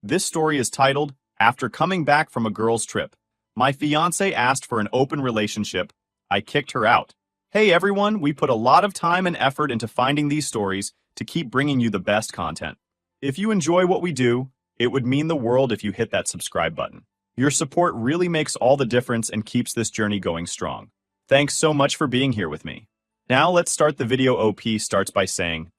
This story is titled, After Coming Back from a Girl's Trip. My fiancé asked for an open relationship. I kicked her out. Hey everyone, we put a lot of time and effort into finding these stories to keep bringing you the best content. If you enjoy what we do, it would mean the world if you hit that subscribe button. Your support really makes all the difference and keeps this journey going strong. Thanks so much for being here with me. Now let's start the video. OP starts by saying,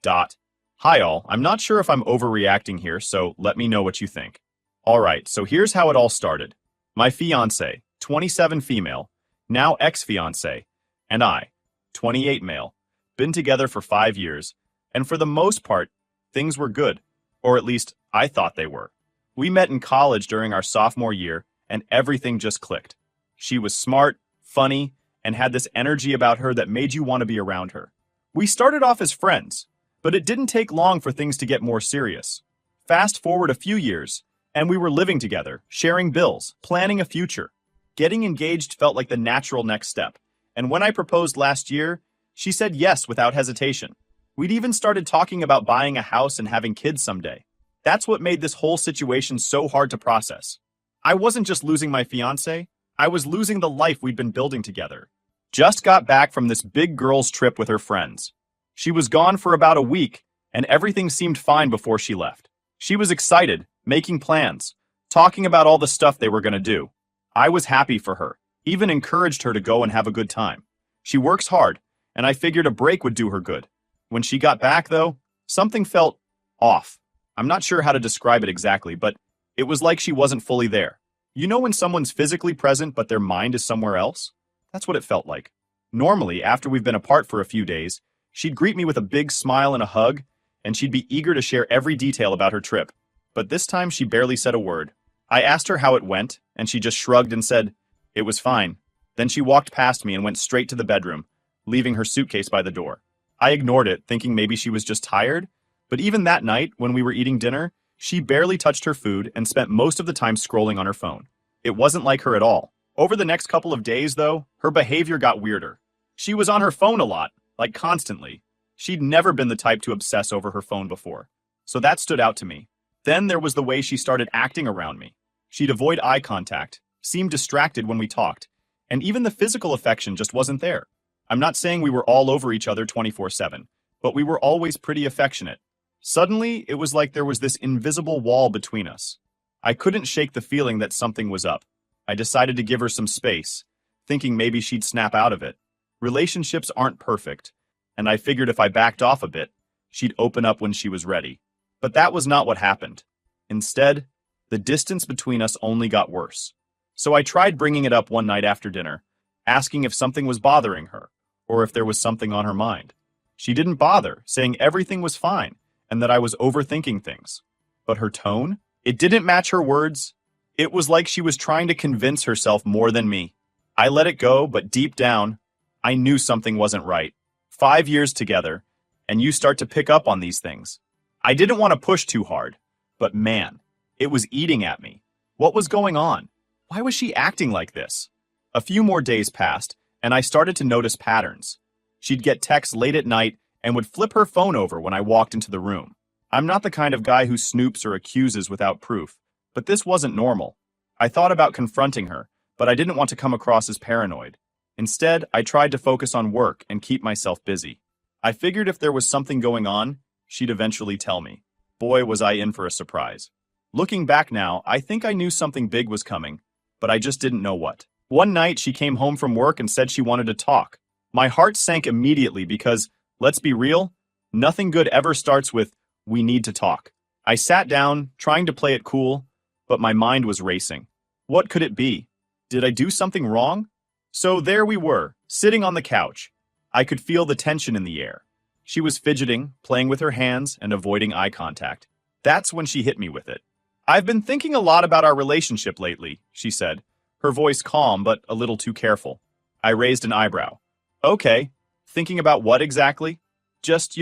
Hi all, I'm not sure if I'm overreacting here, so let me know what you think. Alright, so here's how it all started. My fiancé, 27 female, now ex-fiancé, and I, 28 male, been together for 5 years, and for the most part, things were good, or at least I thought they were. We met in college during our sophomore year, and everything just clicked. She was smart, funny, and had this energy about her that made you want to be around her. We started off as friends, but it didn't take long for things to get more serious. Fast forward a few years, and we were living together, sharing bills, planning a future. Getting engaged felt like the natural next step, and when I proposed last year, she said yes without hesitation. We'd even started talking about buying a house and having kids someday. That's what made this whole situation so hard to process. I wasn't just losing my fiancé, I was losing the life we'd been building together. Just got back from this big girls' trip with her friends. She was gone for about a week, and everything seemed fine before she left. She was excited, making plans, talking about all the stuff they were going to do. I was happy for her, even encouraged her to go and have a good time. She works hard, and I figured a break would do her good. When she got back, though, something felt off. I'm not sure how to describe it exactly, but it was like she wasn't fully there. You know when someone's physically present but their mind is somewhere else? That's what it felt like. Normally, after we've been apart for a few days, she'd greet me with a big smile and a hug, and she'd be eager to share every detail about her trip. But this time she barely said a word. I asked her how it went, and she just shrugged and said, "It was fine." Then she walked past me and went straight to the bedroom, leaving her suitcase by the door. I ignored it, thinking maybe she was just tired, but even that night, when we were eating dinner, she barely touched her food and spent most of the time scrolling on her phone. It wasn't like her at all. Over the next couple of days, though, her behavior got weirder. She was on her phone a lot, like constantly. She'd never been the type to obsess over her phone before, so that stood out to me. Then there was the way she started acting around me. She'd avoid eye contact, seemed distracted when we talked, and even the physical affection just wasn't there. I'm not saying we were all over each other 24/7, but we were always pretty affectionate. Suddenly, it was like there was this invisible wall between us. I couldn't shake the feeling that something was up. I decided to give her some space, thinking maybe she'd snap out of it. Relationships aren't perfect, and I figured if I backed off a bit, she'd open up when she was ready. But that was not what happened. Instead, the distance between us only got worse. So I tried bringing it up one night after dinner, asking if something was bothering her, or if there was something on her mind. She didn't bother, saying everything was fine, and that I was overthinking things. But her tone? It didn't match her words. It was like she was trying to convince herself more than me. I let it go, but deep down, I knew something wasn't right. 5 years together, and you start to pick up on these things. I didn't want to push too hard, but man, it was eating at me. What was going on? Why was she acting like this? A few more days passed, and I started to notice patterns. She'd get texts late at night and would flip her phone over when I walked into the room. I'm not the kind of guy who snoops or accuses without proof, but this wasn't normal. I thought about confronting her, but I didn't want to come across as paranoid. Instead, I tried to focus on work and keep myself busy. I figured if there was something going on, she'd eventually tell me. Boy, was I in for a surprise. Looking back now, I think I knew something big was coming, but I just didn't know what. One night, she came home from work and said she wanted to talk. My heart sank immediately because, let's be real, nothing good ever starts with, "We need to talk." I sat down, trying to play it cool, but my mind was racing. What could it be? Did I do something wrong? So there we were, sitting on the couch. I could feel the tension in the air. She was fidgeting, playing with her hands, and avoiding eye contact. That's when she hit me with it. "I've been thinking a lot about our relationship lately," she said, her voice calm but a little too careful. I raised an eyebrow. "Okay, thinking about what exactly?" "Just,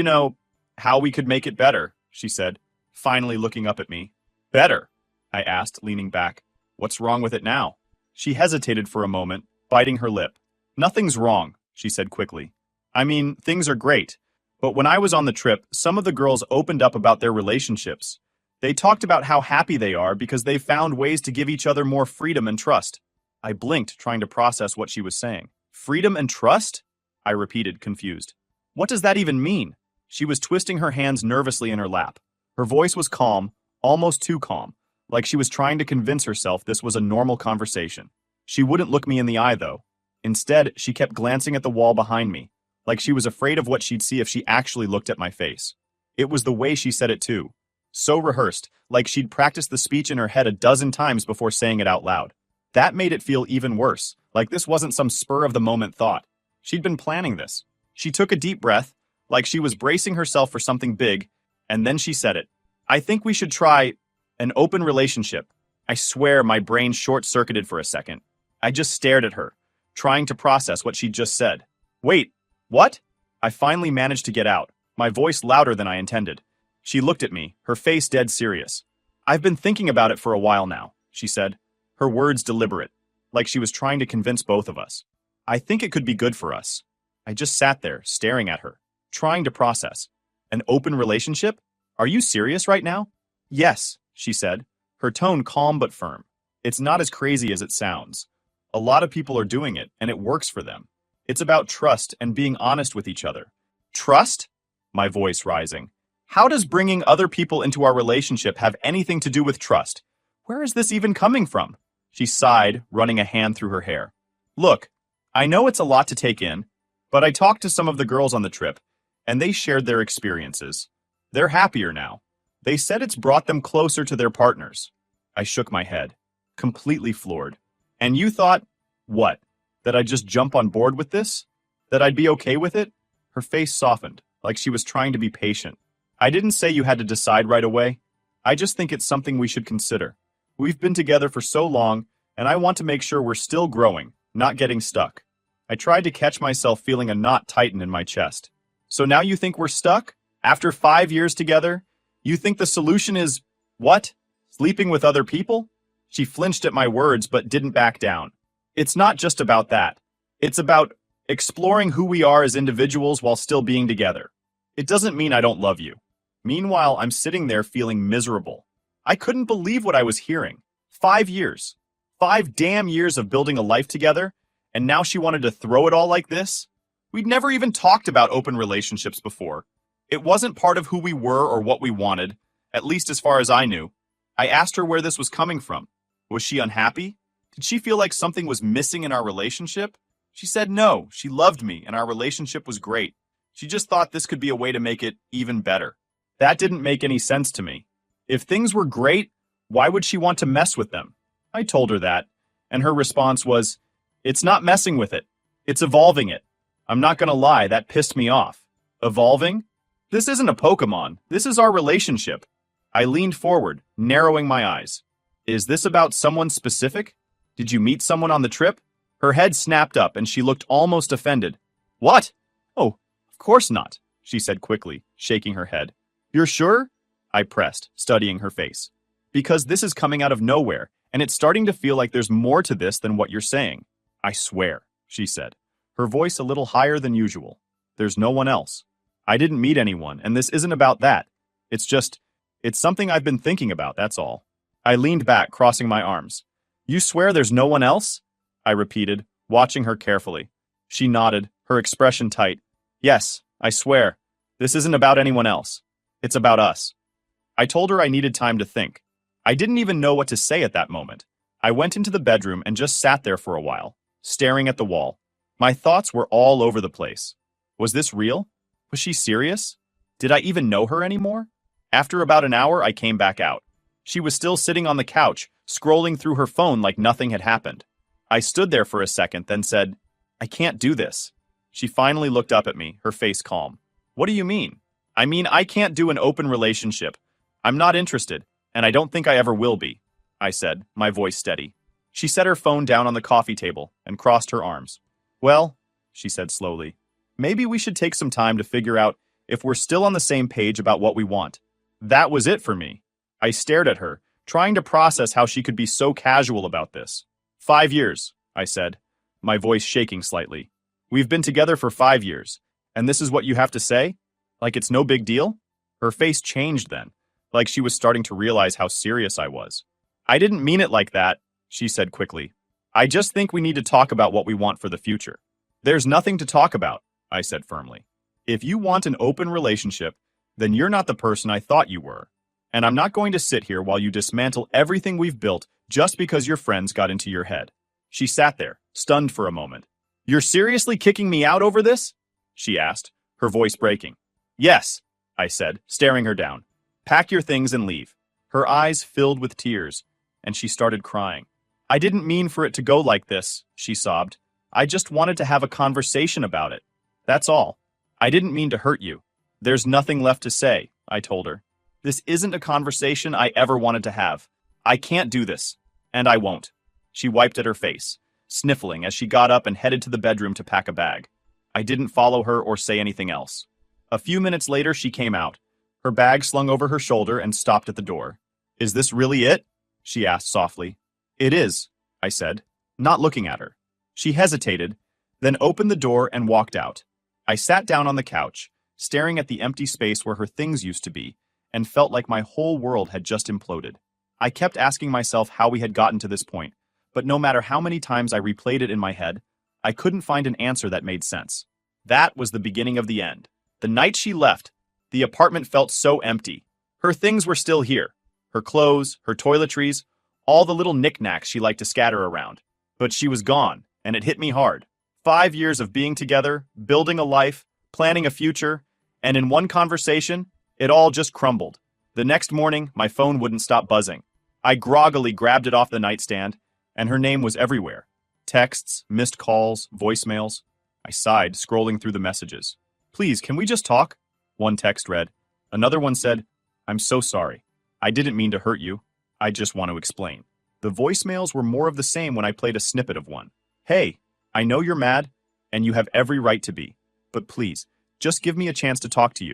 how we could make it better," she said, finally looking up at me. "Better?" I asked, leaning back. "What's wrong with it now?" She hesitated for a moment, biting her lip. "Nothing's wrong," she said quickly. "I mean, things are great. But when I was on the trip, some of the girls opened up about their relationships. They talked about how happy they are because they've found ways to give each other more freedom and trust. I blinked, trying to process what she was saying. Freedom and trust? I repeated, confused. What does that even mean? She was twisting her hands nervously in her lap. Her voice was calm, almost too calm, like she was trying to convince herself this was a normal conversation. She wouldn't look me in the eye, though. Instead, she kept glancing at the wall behind me, like she was afraid of what she'd see if she actually looked at my face. It was the way she said it, too. So rehearsed, like she'd practiced the speech in her head a dozen times before saying it out loud. That made it feel even worse, like this wasn't some spur-of-the-moment thought. She'd been planning this. She took a deep breath, like she was bracing herself for something big, and then she said it. I think we should try an open relationship. I swear my brain short-circuited for a second. I just stared at her, trying to process what she'd just said. Wait, what? I finally managed to get out, my voice louder than I intended. She looked at me, her face dead serious. I've been thinking about it for a while now, she said, her words deliberate, like she was trying to convince both of us. I think it could be good for us. I just sat there, staring at her, trying to process. An open relationship? Are you serious right now? Yes, she said, her tone calm but firm. It's not as crazy as it sounds. A lot of people are doing it, and it works for them. It's about trust and being honest with each other. Trust? My voice rising. How does bringing other people into our relationship have anything to do with trust? Where is this even coming from? She sighed, running a hand through her hair. Look, I know it's a lot to take in, but I talked to some of the girls on the trip, and they shared their experiences. They're happier now. They said it's brought them closer to their partners. I shook my head, completely floored. And you thought, what? That I'd just jump on board with this? That I'd be okay with it? Her face softened, like she was trying to be patient. I didn't say you had to decide right away. I just think it's something we should consider. We've been together for so long, and I want to make sure we're still growing, not getting stuck. I tried to catch myself feeling a knot tighten in my chest. So now you think we're stuck? After 5 years together? You think the solution is, what? Sleeping with other people? She flinched at my words but didn't back down. It's not just about that. It's about exploring who we are as individuals while still being together. It doesn't mean I don't love you. Meanwhile, I'm sitting there feeling miserable. I couldn't believe what I was hearing. 5 years. 5 damn years of building a life together, and now she wanted to throw it all like this? We'd never even talked about open relationships before. It wasn't part of who we were or what we wanted, at least as far as I knew. I asked her where this was coming from. Was she unhappy? Did she feel like something was missing in our relationship? She said no, she loved me and our relationship was great. She just thought this could be a way to make it even better. That didn't make any sense to me. If things were great, why would she want to mess with them? I told her that, and her response was, it's not messing with it. It's evolving it. I'm not gonna lie, that pissed me off. Evolving? This isn't a Pokemon. This is our relationship. I leaned forward, narrowing my eyes. Is this about someone specific? Did you meet someone on the trip? Her head snapped up and she looked almost offended. What? Oh, of course not, she said quickly, shaking her head. You're sure? I pressed, studying her face. Because this is coming out of nowhere, and it's starting to feel like there's more to this than what you're saying. I swear, she said, her voice a little higher than usual. There's no one else. I didn't meet anyone, and this isn't about that. It's something I've been thinking about, that's all. I leaned back, crossing my arms. You swear there's no one else? I repeated, watching her carefully. She nodded, her expression tight. Yes, I swear. This isn't about anyone else. It's about us. I told her I needed time to think. I didn't even know what to say at that moment. I went into the bedroom and just sat there for a while, staring at the wall. My thoughts were all over the place. Was this real? Was she serious? Did I even know her anymore? After about an hour, I came back out. She was still sitting on the couch, scrolling through her phone like nothing had happened. I stood there for a second, then said, I can't do this. She finally looked up at me, her face calm. What do you mean? I mean, I can't do an open relationship. I'm not interested, and I don't think I ever will be, I said, my voice steady. She set her phone down on the coffee table and crossed her arms. Well, she said slowly, maybe we should take some time to figure out if we're still on the same page about what we want. That was it for me. I stared at her, trying to process how she could be so casual about this. 5 years, I said, my voice shaking slightly. We've been together for 5 years, and this is what you have to say? Like it's no big deal? Her face changed then, like she was starting to realize how serious I was. I didn't mean it like that, she said quickly. I just think we need to talk about what we want for the future. There's nothing to talk about, I said firmly. If you want an open relationship, then you're not the person I thought you were. And I'm not going to sit here while you dismantle everything we've built just because your friends got into your head. She sat there, stunned for a moment. You're seriously kicking me out over this? She asked, her voice breaking. Yes, I said, staring her down. Pack your things and leave. Her eyes filled with tears, and she started crying. I didn't mean for it to go like this, she sobbed. I just wanted to have a conversation about it. That's all. I didn't mean to hurt you. There's nothing left to say, I told her. This isn't a conversation I ever wanted to have. I can't do this, and I won't. She wiped at her face, sniffling as she got up and headed to the bedroom to pack a bag. I didn't follow her or say anything else. A few minutes later, she came out, her bag slung over her shoulder, and stopped at the door. Is this really it? She asked softly. It is, I said, not looking at her. She hesitated, then opened the door and walked out. I sat down on the couch, staring at the empty space where her things used to be, and felt like my whole world had just imploded. I kept asking myself how we had gotten to this point, but no matter how many times I replayed it in my head, I couldn't find an answer that made sense. That was the beginning of the end. The night she left, the apartment felt so empty. Her things were still here. Her clothes, her toiletries, all the little knickknacks she liked to scatter around. But she was gone, and it hit me hard. 5 years of being together, building a life, planning a future, and in one conversation, it all just crumbled. The next morning, my phone wouldn't stop buzzing. I groggily grabbed it off the nightstand, and her name was everywhere. Texts, missed calls, voicemails. I sighed, scrolling through the messages. Please, can we just talk? One text read. Another one said, I'm so sorry. I didn't mean to hurt you. I just want to explain. The voicemails were more of the same when I played a snippet of one. Hey, I know you're mad, and you have every right to be. But please, just give me a chance to talk to you.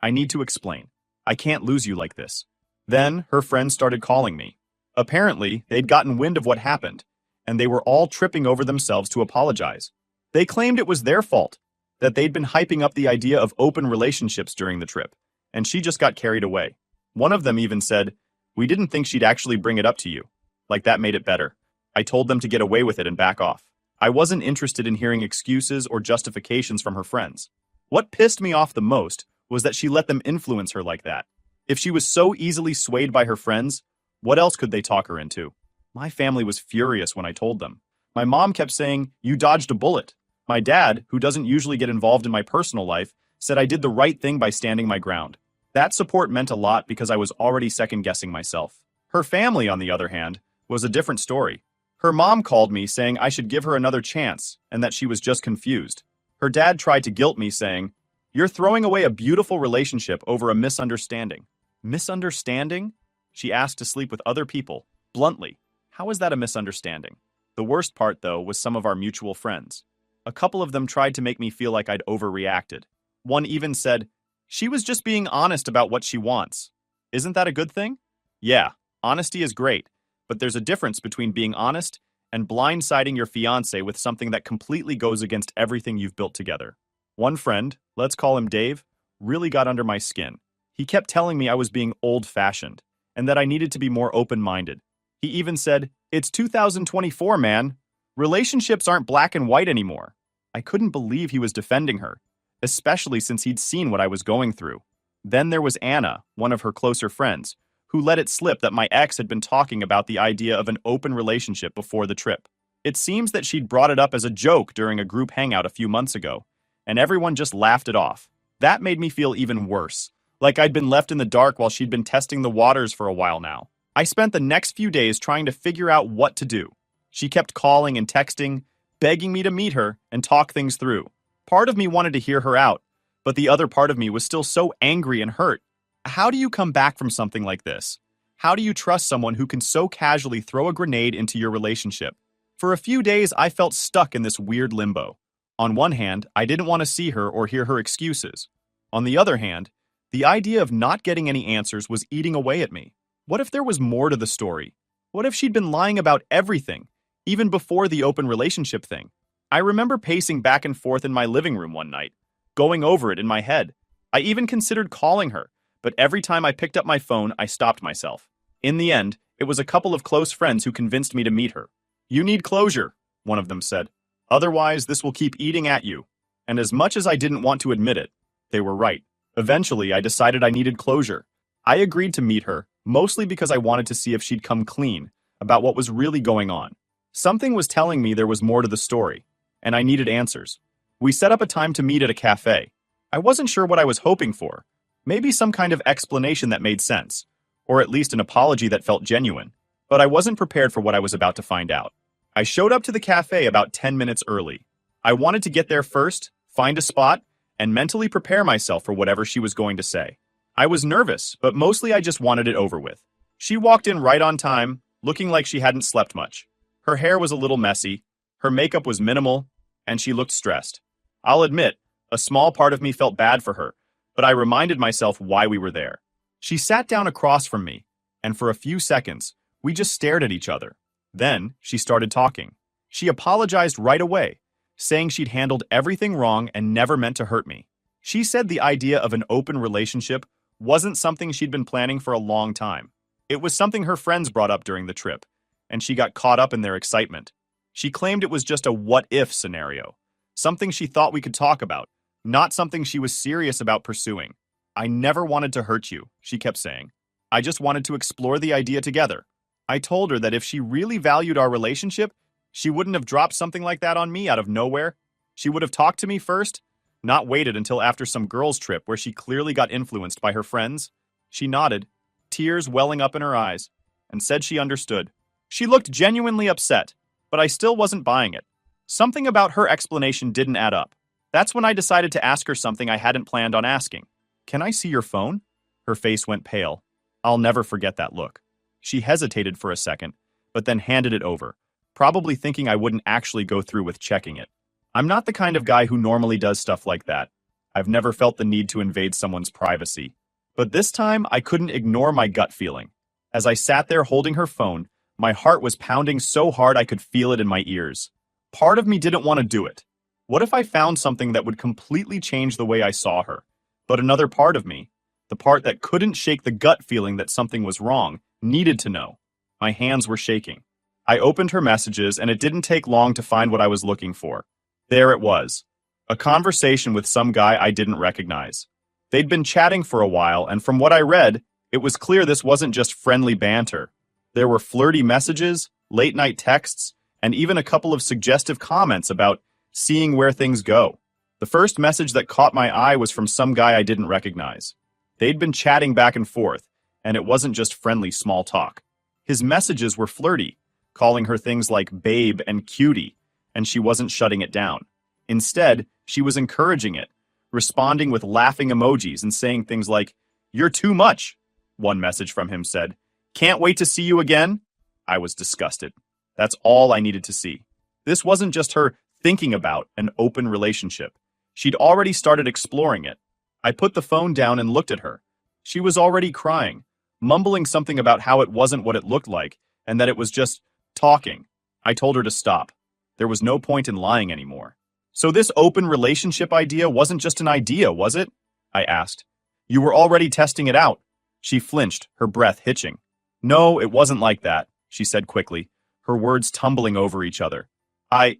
I need to explain. I can't lose you like this. Then her friends started calling me. Apparently, they'd gotten wind of what happened, and they were all tripping over themselves to apologize. They claimed it was their fault, that they'd been hyping up the idea of open relationships during the trip, and she just got carried away. One of them even said, we didn't think she'd actually bring it up to you. Like that made it better. I told them to get away with it and back off. I wasn't interested in hearing excuses or justifications from her friends. What pissed me off the most was that she let them influence her like that. If she was so easily swayed by her friends, what else could they talk her into? My family was furious when I told them. My mom kept saying, you dodged a bullet. My dad, who doesn't usually get involved in my personal life, said I did the right thing by standing my ground. That support meant a lot because I was already second-guessing myself. Her family, on the other hand, was a different story. Her mom called me saying I should give her another chance and that she was just confused. Her dad tried to guilt me saying, you're throwing away a beautiful relationship over a misunderstanding. Misunderstanding? She asked to sleep with other people, bluntly. How is that a misunderstanding? The worst part, though, was some of our mutual friends. A couple of them tried to make me feel like I'd overreacted. One even said, she was just being honest about what she wants. Isn't that a good thing? Yeah, honesty is great, but there's a difference between being honest and blindsiding your fiancé with something that completely goes against everything you've built together. One friend, let's call him Dave, really got under my skin. He kept telling me I was being old-fashioned and that I needed to be more open-minded. He even said, it's 2024, man. Relationships aren't black and white anymore. I couldn't believe he was defending her, especially since he'd seen what I was going through. Then there was Anna, one of her closer friends, who let it slip that my ex had been talking about the idea of an open relationship before the trip. It seems that she'd brought it up as a joke during a group hangout a few months ago, and everyone just laughed it off. That made me feel even worse, like I'd been left in the dark while she'd been testing the waters for a while now. I spent the next few days trying to figure out what to do. She kept calling and texting, begging me to meet her and talk things through. Part of me wanted to hear her out, but the other part of me was still so angry and hurt. How do you come back from something like this? How do you trust someone who can so casually throw a grenade into your relationship? For a few days, I felt stuck in this weird limbo. On one hand, I didn't want to see her or hear her excuses. On the other hand, the idea of not getting any answers was eating away at me. What if there was more to the story? What if she'd been lying about everything, even before the open relationship thing? I remember pacing back and forth in my living room one night, going over it in my head. I even considered calling her, but every time I picked up my phone, I stopped myself. In the end, it was a couple of close friends who convinced me to meet her. "You need closure," one of them said. "Otherwise, this will keep eating at you." And as much as I didn't want to admit it, they were right. Eventually, I decided I needed closure. I agreed to meet her, mostly because I wanted to see if she'd come clean about what was really going on. Something was telling me there was more to the story, and I needed answers. We set up a time to meet at a cafe. I wasn't sure what I was hoping for. Maybe some kind of explanation that made sense, or at least an apology that felt genuine. But I wasn't prepared for what I was about to find out. I showed up to the cafe about 10 minutes early. I wanted to get there first, find a spot, and mentally prepare myself for whatever she was going to say. I was nervous, but mostly I just wanted it over with. She walked in right on time, looking like she hadn't slept much. Her hair was a little messy, her makeup was minimal, and she looked stressed. I'll admit, a small part of me felt bad for her, but I reminded myself why we were there. She sat down across from me, and for a few seconds, we just stared at each other. Then, she started talking. She apologized right away, saying she'd handled everything wrong and never meant to hurt me. She said the idea of an open relationship wasn't something she'd been planning for a long time. It was something her friends brought up during the trip, and she got caught up in their excitement. She claimed it was just a what-if scenario, something she thought we could talk about, not something she was serious about pursuing. "I never wanted to hurt you," she kept saying. "I just wanted to explore the idea together." I told her that if she really valued our relationship, she wouldn't have dropped something like that on me out of nowhere. She would have talked to me first, not waited until after some girls' trip where she clearly got influenced by her friends. She nodded, tears welling up in her eyes, and said she understood. She looked genuinely upset, but I still wasn't buying it. Something about her explanation didn't add up. That's when I decided to ask her something I hadn't planned on asking. "Can I see your phone?" Her face went pale. I'll never forget that look. She hesitated for a second, but then handed it over, probably thinking I wouldn't actually go through with checking it. I'm not the kind of guy who normally does stuff like that. I've never felt the need to invade someone's privacy. But this time, I couldn't ignore my gut feeling. As I sat there holding her phone, my heart was pounding so hard I could feel it in my ears. Part of me didn't want to do it. What if I found something that would completely change the way I saw her? But another part of me, the part that couldn't shake the gut feeling that something was wrong, needed to know. My hands were shaking. I opened her messages, and it didn't take long to find what I was looking for. There it was. A conversation with some guy I didn't recognize. They'd been chatting for a while, and from what I read, it was clear this wasn't just friendly banter. There were flirty messages, late-night texts, and even a couple of suggestive comments about seeing where things go. The first message that caught my eye was from some guy I didn't recognize. They'd been chatting back and forth, and it wasn't just friendly small talk. His messages were flirty, calling her things like babe and cutie, and she wasn't shutting it down. Instead, she was encouraging it, responding with laughing emojis and saying things like, "You're too much," one message from him said. "Can't wait to see you again." I was disgusted. That's all I needed to see. This wasn't just her thinking about an open relationship. She'd already started exploring it. I put the phone down and looked at her. She was already crying, mumbling something about how it wasn't what it looked like, and that it was just talking. I told her to stop. There was no point in lying anymore. "So this open relationship idea wasn't just an idea, was it?" I asked. "You were already testing it out." She flinched, her breath hitching. "No, it wasn't like that," she said quickly, her words tumbling over each other. I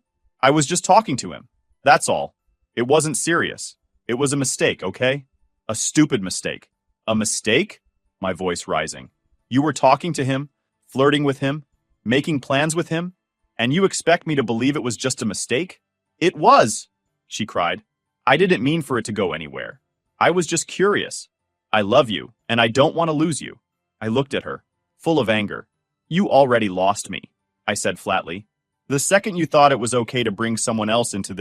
was just talking to him. That's all. It wasn't serious. It was a mistake, okay? A stupid mistake." "A mistake?" My voice rising. "You were talking to him, flirting with him, making plans with him, and you expect me to believe it was just a mistake?" "It was," she cried. "I didn't mean for it to go anywhere. I was just curious. I love you, and I don't want to lose you." I looked at her, full of anger. "You already lost me," I said flatly. "The second you thought it was okay to bring someone else into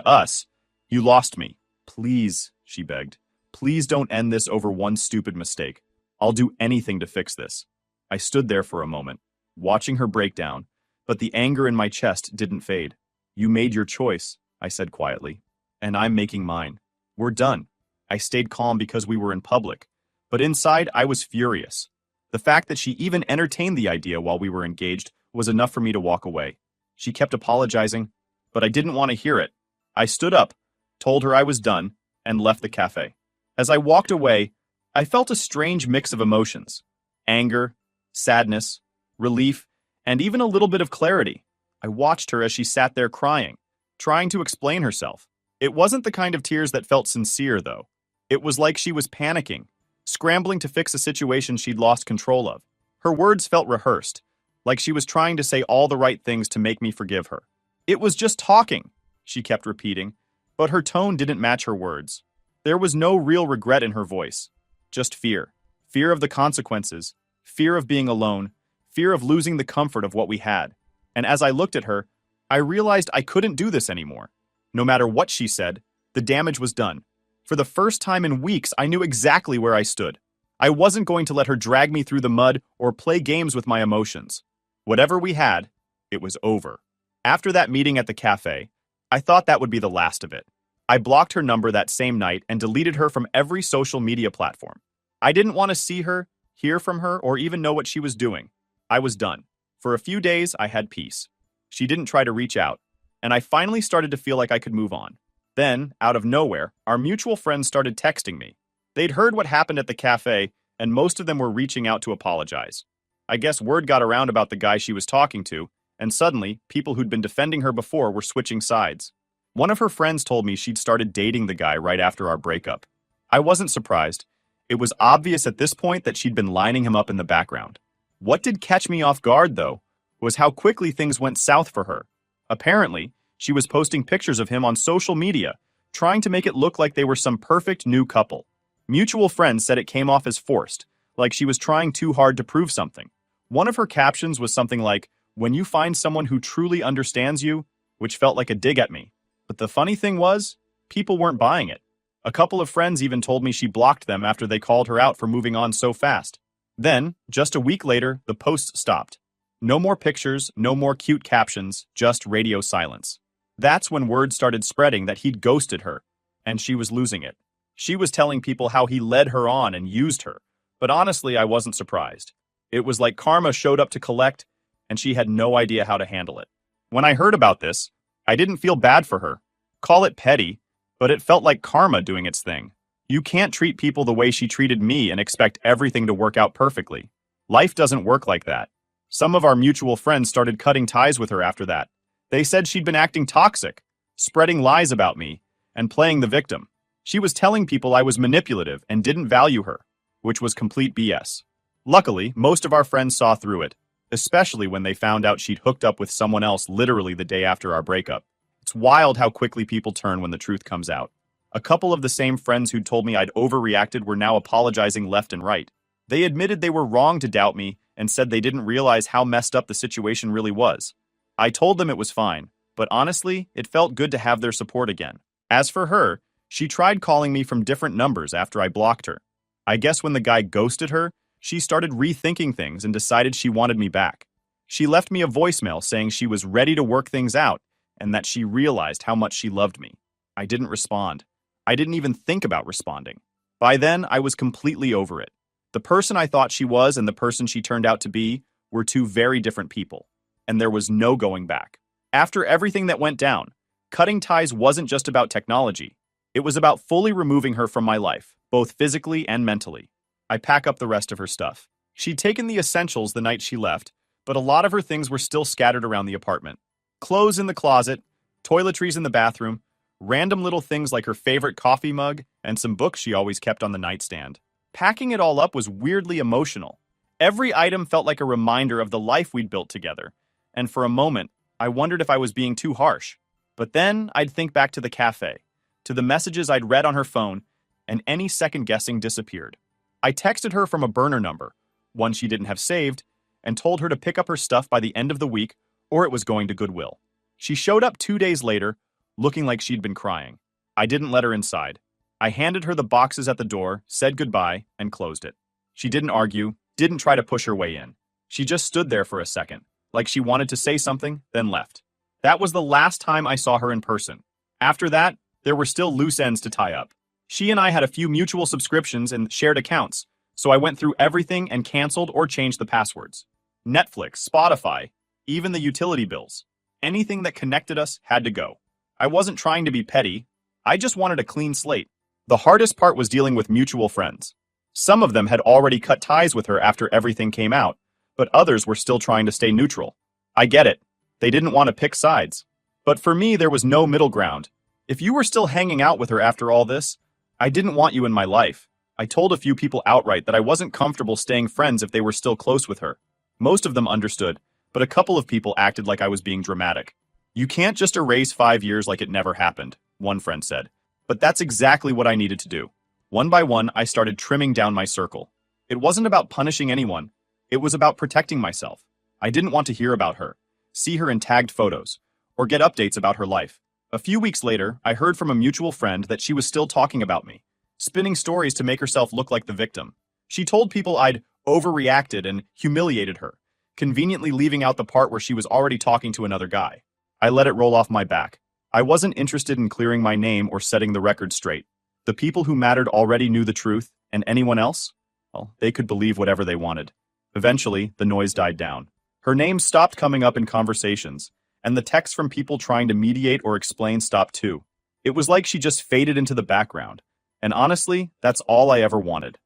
us, you lost me. Please," she begged. "Please don't end this over one stupid mistake. I'll do anything to fix this." I stood there for a moment, watching her break down, but the anger in my chest didn't fade. "You made your choice," I said quietly, "and I'm making mine. We're done." I stayed calm because we were in public, but inside I was furious. The fact that she even entertained the idea while we were engaged was enough for me to walk away. She kept apologizing, but I didn't want to hear it. I stood up, told her I was done, and left the cafe. As I walked away, I felt a strange mix of emotions: anger, sadness, relief, and even a little bit of clarity. I watched her as she sat there crying, trying to explain herself. It wasn't the kind of tears that felt sincere, though. It was like she was panicking, scrambling to fix a situation she'd lost control of. Her words felt rehearsed, like she was trying to say all the right things to make me forgive her. "It was just talking," she kept repeating, but her tone didn't match her words. There was no real regret in her voice, just fear. Fear of the consequences, fear of being alone, fear of losing the comfort of what we had. And as I looked at her, I realized I couldn't do this anymore. No matter what she said, the damage was done. For the first time in weeks, I knew exactly where I stood. I wasn't going to let her drag me through the mud or play games with my emotions. Whatever we had, it was over. After that meeting at the cafe, I thought that would be the last of it. I blocked her number that same night and deleted her from every social media platform. I didn't want to see her, hear from her, or even know what she was doing. I was done. For a few days, I had peace. She didn't try to reach out, and I finally started to feel like I could move on. Then, out of nowhere, our mutual friends started texting me. They'd heard what happened at the cafe, and most of them were reaching out to apologize. I guess word got around about the guy she was talking to, and suddenly, people who'd been defending her before were switching sides. One of her friends told me she'd started dating the guy right after our breakup. I wasn't surprised. It was obvious at this point that she'd been lining him up in the background. What did catch me off guard, though, was how quickly things went south for her. Apparently, she was posting pictures of him on social media, trying to make it look like they were some perfect new couple. Mutual friends said it came off as forced, like she was trying too hard to prove something. One of her captions was something like, "When you find someone who truly understands you," which felt like a dig at me. But the funny thing was, people weren't buying it. A couple of friends even told me she blocked them after they called her out for moving on so fast. Then, just a week later, the posts stopped. No more pictures, no more cute captions, just radio silence. That's when word started spreading that he'd ghosted her, and she was losing it. She was telling people how he led her on and used her, but honestly, I wasn't surprised. It was like karma showed up to collect, and she had no idea how to handle it. When I heard about this, I didn't feel bad for her. Call it petty, but it felt like karma doing its thing. You can't treat people the way she treated me and expect everything to work out perfectly. Life doesn't work like that. Some of our mutual friends started cutting ties with her after that. They said she'd been acting toxic, spreading lies about me, and playing the victim. She was telling people I was manipulative and didn't value her, which was complete BS. Luckily, most of our friends saw through it, especially when they found out she'd hooked up with someone else literally the day after our breakup. It's wild how quickly people turn when the truth comes out. A couple of the same friends who'd told me I'd overreacted were now apologizing left and right. They admitted they were wrong to doubt me and said they didn't realize how messed up the situation really was. I told them it was fine, but honestly, it felt good to have their support again. As for her, she tried calling me from different numbers after I blocked her. I guess when the guy ghosted her, she started rethinking things and decided she wanted me back. She left me a voicemail saying she was ready to work things out and that she realized how much she loved me. I didn't respond. I didn't even think about responding. By then, I was completely over it. The person I thought she was and the person she turned out to be were two very different people, and there was no going back. After everything that went down, cutting ties wasn't just about technology. It was about fully removing her from my life, both physically and mentally. I pack up the rest of her stuff. She'd taken the essentials the night she left, but a lot of her things were still scattered around the apartment. Clothes in the closet, toiletries in the bathroom, random little things like her favorite coffee mug, and some books she always kept on the nightstand. Packing it all up was weirdly emotional. Every item felt like a reminder of the life we'd built together, and for a moment, I wondered if I was being too harsh. But then I'd think back to the cafe, to the messages I'd read on her phone, and any second-guessing disappeared. I texted her from a burner number, one she didn't have saved, and told her to pick up her stuff by the end of the week or it was going to Goodwill. She showed up 2 days later, looking like she'd been crying. I didn't let her inside. I handed her the boxes at the door, said goodbye, and closed it. She didn't argue, didn't try to push her way in. She just stood there for a second, like she wanted to say something, then left. That was the last time I saw her in person. After that, there were still loose ends to tie up. She and I had a few mutual subscriptions and shared accounts, so I went through everything and canceled or changed the passwords. Netflix, Spotify, even the utility bills. Anything that connected us had to go. I wasn't trying to be petty. I just wanted a clean slate. The hardest part was dealing with mutual friends. Some of them had already cut ties with her after everything came out, but others were still trying to stay neutral. I get it. They didn't want to pick sides. But for me, there was no middle ground. If you were still hanging out with her after all this, I didn't want you in my life. I told a few people outright that I wasn't comfortable staying friends if they were still close with her. Most of them understood, but a couple of people acted like I was being dramatic. You can't just erase 5 years like it never happened, one friend said. But that's exactly what I needed to do. One by one, I started trimming down my circle. It wasn't about punishing anyone. It was about protecting myself. I didn't want to hear about her, see her in tagged photos, or get updates about her life. A few weeks later, I heard from a mutual friend that she was still talking about me, spinning stories to make herself look like the victim. She told people I'd overreacted and humiliated her, conveniently leaving out the part where she was already talking to another guy. I let it roll off my back. I wasn't interested in clearing my name or setting the record straight. The people who mattered already knew the truth, and anyone else? Well, they could believe whatever they wanted. Eventually, the noise died down. Her name stopped coming up in conversations, and the texts from people trying to mediate or explain stopped too. It was like she just faded into the background. And honestly, that's all I ever wanted.